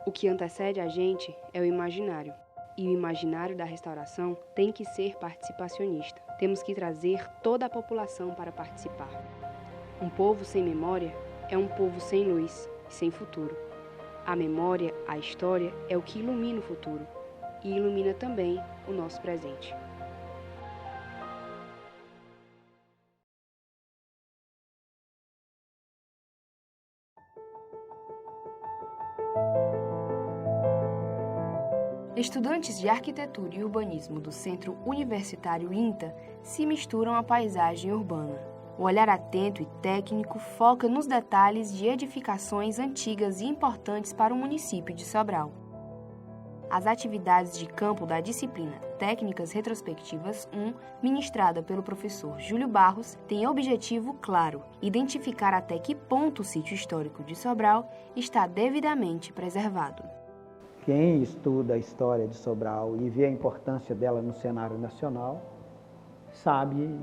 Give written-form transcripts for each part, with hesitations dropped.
O que antecede a gente é o imaginário. E o imaginário da restauração tem que ser participacionista. Temos que trazer toda a população para participar. Um povo sem memória é um povo sem luz e sem futuro. A memória, a história, é o que ilumina o futuro e ilumina também o nosso presente. Estudantes de Arquitetura e Urbanismo do Centro Universitário INTA se misturam à paisagem urbana. O olhar atento e técnico foca nos detalhes de edificações antigas e importantes para o município de Sobral. As atividades de campo da disciplina Técnicas Retrospectivas 1, ministrada pelo professor Júlio Barros, têm objetivo claro: identificar até que ponto o sítio histórico de Sobral está devidamente preservado. Quem estuda a história de Sobral e vê a importância dela no cenário nacional, sabe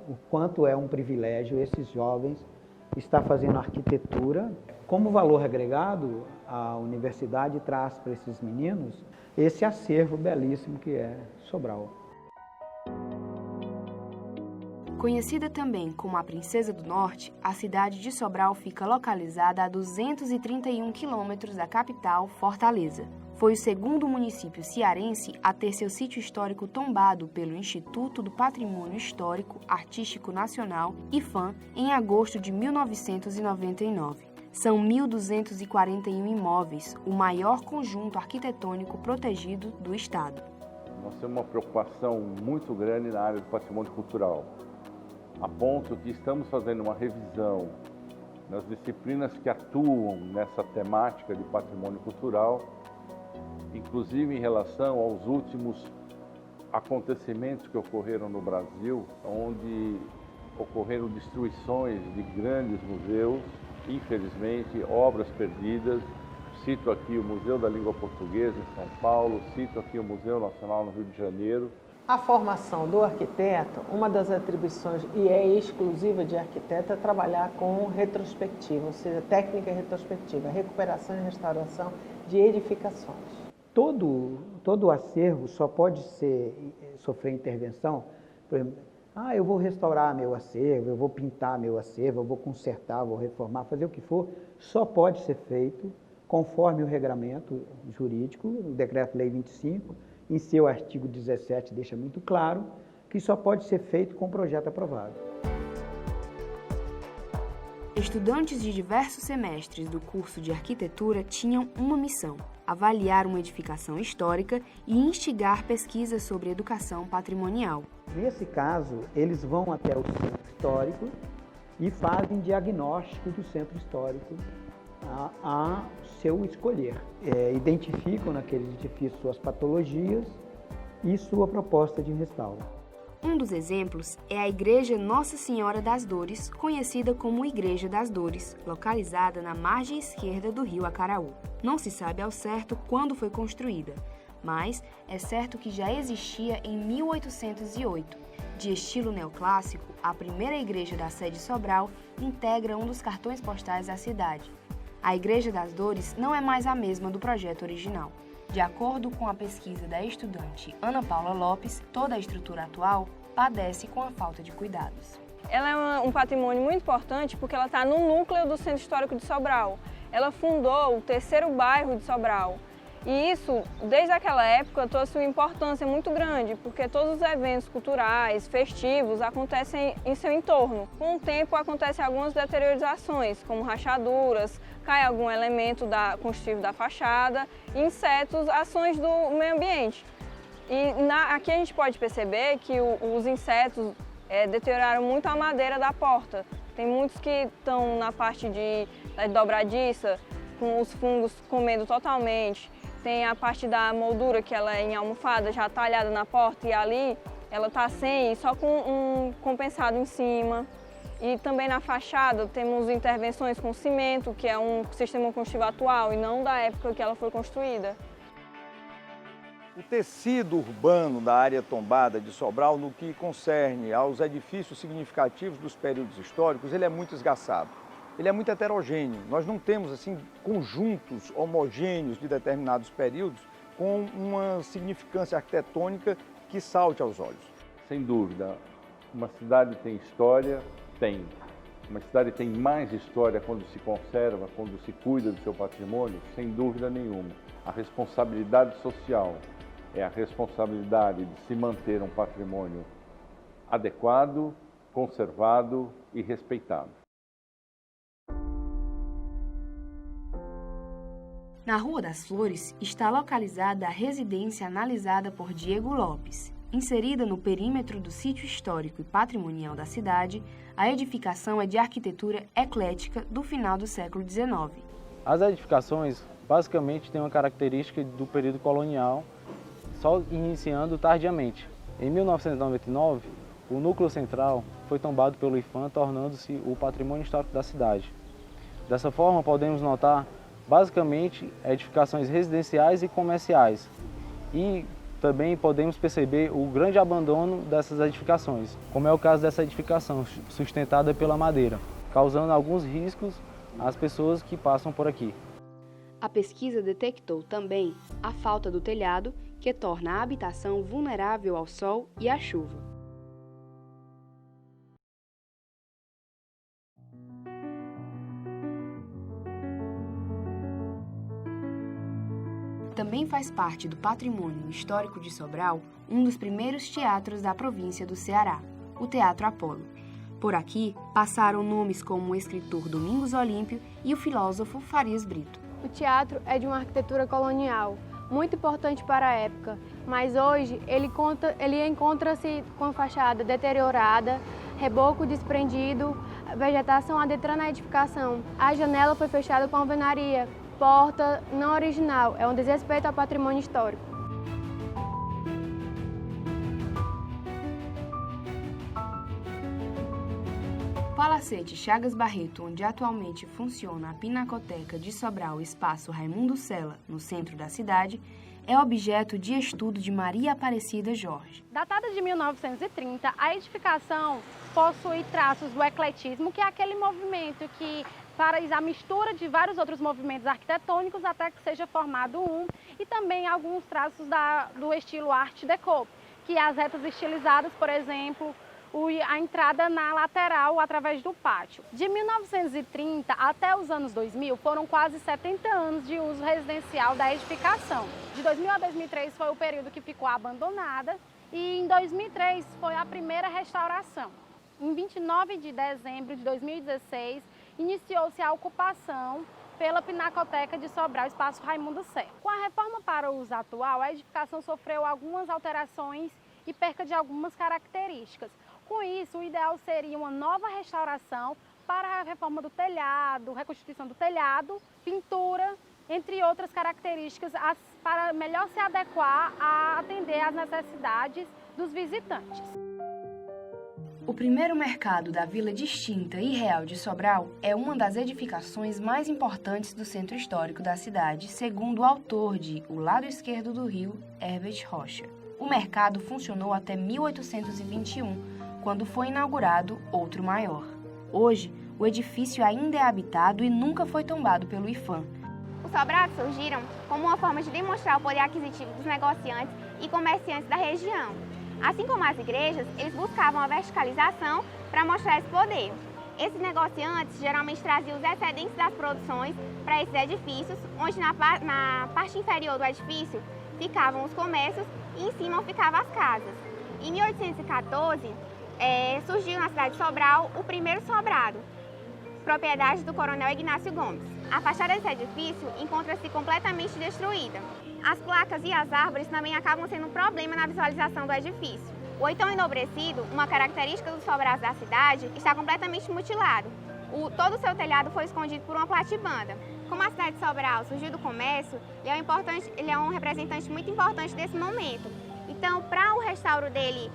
o quanto é um privilégio esses jovens estar fazendo arquitetura. Como valor agregado, a universidade traz para esses meninos esse acervo belíssimo que é Sobral. Conhecida também como a Princesa do Norte, a cidade de Sobral fica localizada a 231 quilômetros da capital, Fortaleza. Foi o segundo município cearense a ter seu sítio histórico tombado pelo Instituto do Patrimônio Histórico Artístico Nacional, IPHAN, em agosto de 1999. São 1.241 imóveis, o maior conjunto arquitetônico protegido do Estado. Nós temos uma preocupação muito grande na área do patrimônio cultural, a ponto que estamos fazendo uma revisão nas disciplinas que atuam nessa temática de patrimônio cultural, inclusive em relação aos últimos acontecimentos que ocorreram no Brasil, onde ocorreram destruições de grandes museus, infelizmente, obras perdidas. Cito aqui o Museu da Língua Portuguesa em São Paulo, cito aqui o Museu Nacional no Rio de Janeiro. A formação do arquiteto, uma das atribuições, e é exclusiva de arquiteto, é trabalhar com retrospectiva, ou seja, técnica retrospectiva, recuperação e restauração de edificações. Todo o acervo só pode sofrer intervenção, por exemplo, eu vou restaurar meu acervo, eu vou pintar meu acervo, eu vou consertar, vou reformar, fazer o que for, só pode ser feito conforme o regramento jurídico, o Decreto-Lei 25, em seu artigo 17 deixa muito claro que só pode ser feito com projeto aprovado. Estudantes de diversos semestres do curso de arquitetura tinham uma missão: avaliar uma edificação histórica e instigar pesquisas sobre educação patrimonial. Nesse caso, eles vão até o centro histórico e fazem diagnóstico do centro histórico a seu escolher. Identificam naquele edifício suas patologias e sua proposta de restauro. Um dos exemplos é a Igreja Nossa Senhora das Dores, conhecida como Igreja das Dores, localizada na margem esquerda do rio Acaraú. Não se sabe ao certo quando foi construída, mas é certo que já existia em 1808. De estilo neoclássico, a primeira igreja da sede Sobral integra um dos cartões postais da cidade. A Igreja das Dores não é mais a mesma do projeto original. De acordo com a pesquisa da estudante Ana Paula Lopes, toda a estrutura atual padece com a falta de cuidados. Ela é um patrimônio muito importante porque ela está no núcleo do Centro Histórico de Sobral. Ela fundou o terceiro bairro de Sobral. E isso, desde aquela época, trouxe uma importância muito grande, porque todos os eventos culturais, festivos, acontecem em seu entorno. Com o tempo, acontecem algumas deteriorizações, como rachaduras, cai algum elemento constitutivo da fachada, insetos, ações do meio ambiente. E aqui a gente pode perceber que os insetos deterioraram muito a madeira da porta. Tem muitos que estão na parte da dobradiça, com os fungos comendo totalmente. Tem a parte da moldura, que ela é em almofada, já talhada na porta, e ali ela está sem, só com um compensado em cima. E também na fachada temos intervenções com cimento, que é um sistema construtivo atual e não da época que ela foi construída. O tecido urbano da área tombada de Sobral, no que concerne aos edifícios significativos dos períodos históricos, ele é muito esgaçado. ele é muito heterogêneo. Nós não temos assim conjuntos homogêneos de determinados períodos com uma significância arquitetônica que salte aos olhos. Sem dúvida, uma cidade tem história? Tem. Uma cidade tem mais história quando se conserva, quando se cuida do seu patrimônio? Sem dúvida nenhuma. A responsabilidade social é a responsabilidade de se manter um patrimônio adequado, conservado e respeitado. Na Rua das Flores está localizada a residência analisada por Diego Lopes. Inserida no perímetro do sítio histórico e patrimonial da cidade, a edificação é de arquitetura eclética do final do século XIX. As edificações basicamente têm uma característica do período colonial, só iniciando tardiamente. Em 1999, o núcleo central foi tombado pelo IPHAN, tornando-se o patrimônio histórico da cidade. Dessa forma, podemos notar basicamente edificações residenciais e comerciais. E também podemos perceber o grande abandono dessas edificações, como é o caso dessa edificação, sustentada pela madeira, causando alguns riscos às pessoas que passam por aqui. A pesquisa detectou também a falta do telhado, que torna a habitação vulnerável ao sol e à chuva. Também faz parte do patrimônio histórico de Sobral um dos primeiros teatros da província do Ceará, o Teatro Apolo. Por aqui passaram nomes como o escritor Domingos Olímpio e o filósofo Farias Brito. O teatro é de uma arquitetura colonial, muito importante para a época, mas hoje ele encontra-se com fachada deteriorada, reboco desprendido, vegetação adentrando a edificação. A janela foi fechada com alvenaria, porta não original, é um desrespeito ao patrimônio histórico. Palacete Chagas Barreto, onde atualmente funciona a Pinacoteca de Sobral Espaço Raimundo Sela, no centro da cidade, é objeto de estudo de Maria Aparecida Jorge. Datada de 1930, a edificação possui traços do ecletismo, que é aquele movimento que faz a mistura de vários outros movimentos arquitetônicos até que seja formado um, e também alguns traços do estilo Art Deco, que é as retas estilizadas, por exemplo, a entrada na lateral através do pátio. De 1930 até os anos 2000 foram quase 70 anos de uso residencial da edificação. De 2000 a 2003 foi o período que ficou abandonada e em 2003 foi a primeira restauração. Em 29 de dezembro de 2016 iniciou-se a ocupação pela Pinacoteca de Sobral Espaço Raimundo Sela. Com a reforma para o uso atual, a edificação sofreu algumas alterações e perca de algumas características. Com isso, o ideal seria uma nova restauração para a reforma do telhado, reconstituição do telhado, pintura, entre outras características, para melhor se adequar a atender às necessidades dos visitantes. O primeiro mercado da Vila Distinta e Real de Sobral é uma das edificações mais importantes do centro histórico da cidade, segundo o autor de O Lado Esquerdo do Rio, Herbert Rocha. O mercado funcionou até 1821, quando foi inaugurado outro maior. Hoje, o edifício ainda é habitado e nunca foi tombado pelo IPHAN. Os sobrados surgiram como uma forma de demonstrar o poder aquisitivo dos negociantes e comerciantes da região. Assim como as igrejas, eles buscavam a verticalização para mostrar esse poder. Esses negociantes geralmente traziam os excedentes das produções para esses edifícios, onde na parte inferior do edifício ficavam os comércios e em cima ficavam as casas. Em 1814, surgiu na cidade de Sobral o primeiro sobrado, propriedade do coronel Ignácio Gomes. A fachada desse edifício encontra-se completamente destruída. As placas e as árvores também acabam sendo um problema na visualização do edifício. O oitão enobrecido, uma característica dos sobrados da cidade, está completamente mutilado. Todo o seu telhado foi escondido por uma platibanda. Como a cidade de Sobral surgiu do comércio, ele é um representante muito importante desse momento. Então, para o restauro dele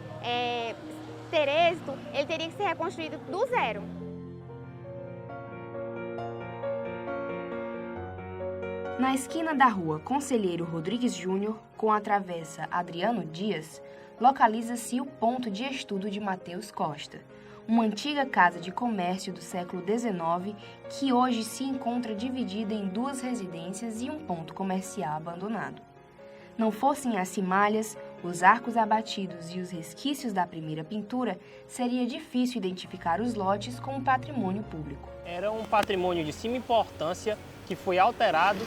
ter êxito, ele teria que ser reconstruído do zero. Na esquina da rua Conselheiro Rodrigues Júnior, com a travessa Adriano Dias, localiza-se o ponto de estudo de Mateus Costa, uma antiga casa de comércio do século XIX que hoje se encontra dividida em 2 residências e um ponto comercial abandonado. Não fossem as cimalhas, os arcos abatidos e os resquícios da primeira pintura, seria difícil identificar os lotes como patrimônio público. Era um patrimônio de suma importância que foi alterado,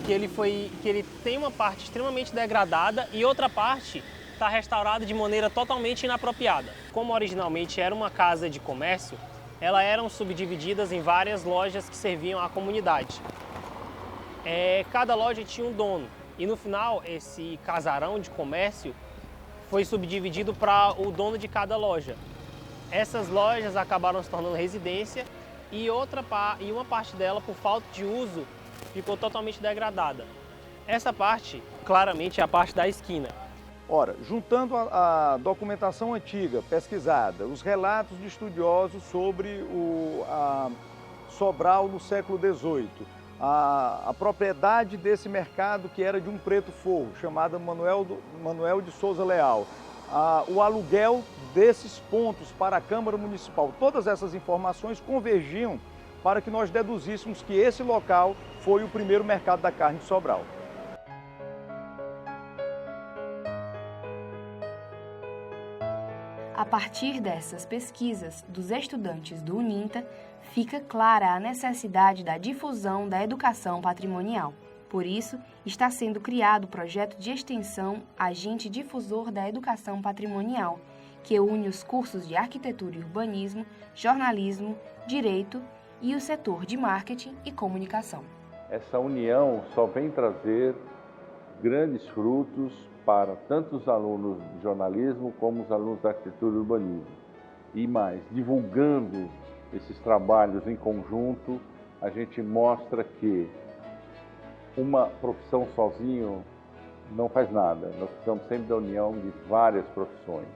que ele tem uma parte extremamente degradada e outra parte está restaurada de maneira totalmente inapropriada. Como originalmente era uma casa de comércio, elas eram subdivididas em várias lojas que serviam à comunidade. Cada loja tinha um dono e no final esse casarão de comércio foi subdividido para o dono de cada loja. Essas lojas acabaram se tornando residência e uma parte dela, por falta de uso, ficou totalmente degradada. Essa parte, claramente, é a parte da esquina. Ora, juntando a documentação antiga, pesquisada, os relatos de estudiosos sobre Sobral no século XVIII, a propriedade desse mercado que era de um preto forro, chamado Manuel de Souza Leal, o aluguel desses pontos para a Câmara Municipal, todas essas informações convergiam para que nós deduzíssemos que esse local foi o primeiro mercado da carne de Sobral. A partir dessas pesquisas dos estudantes do UNINTA, fica clara a necessidade da difusão da educação patrimonial. Por isso, está sendo criado o projeto de extensão Agente Difusor da Educação Patrimonial, que une os cursos de Arquitetura e Urbanismo, Jornalismo, Direito e o setor de Marketing e Comunicação. Essa união só vem trazer grandes frutos para tanto os alunos de jornalismo como os alunos da arquitetura e urbanismo. E mais, divulgando esses trabalhos em conjunto, a gente mostra que uma profissão sozinho não faz nada. Nós precisamos sempre da união de várias profissões.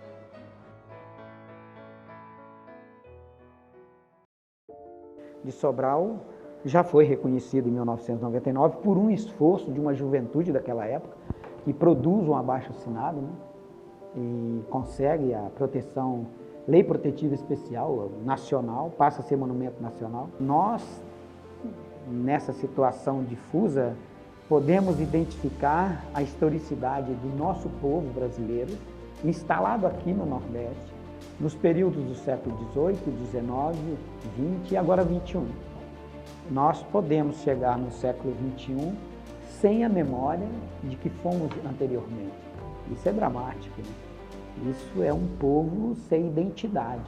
De Sobral já foi reconhecido em 1999 por um esforço de uma juventude daquela época que produz um abaixo-assinado, né, e consegue a proteção, lei protetiva especial nacional, passa a ser monumento nacional. Nós, nessa situação difusa, podemos identificar a historicidade do nosso povo brasileiro, instalado aqui no Nordeste, nos períodos do século XVIII, XIX, XX e agora XXI. Nós podemos chegar no século XXI sem a memória de que fomos anteriormente. Isso é dramático, né? Isso é um povo sem identidade.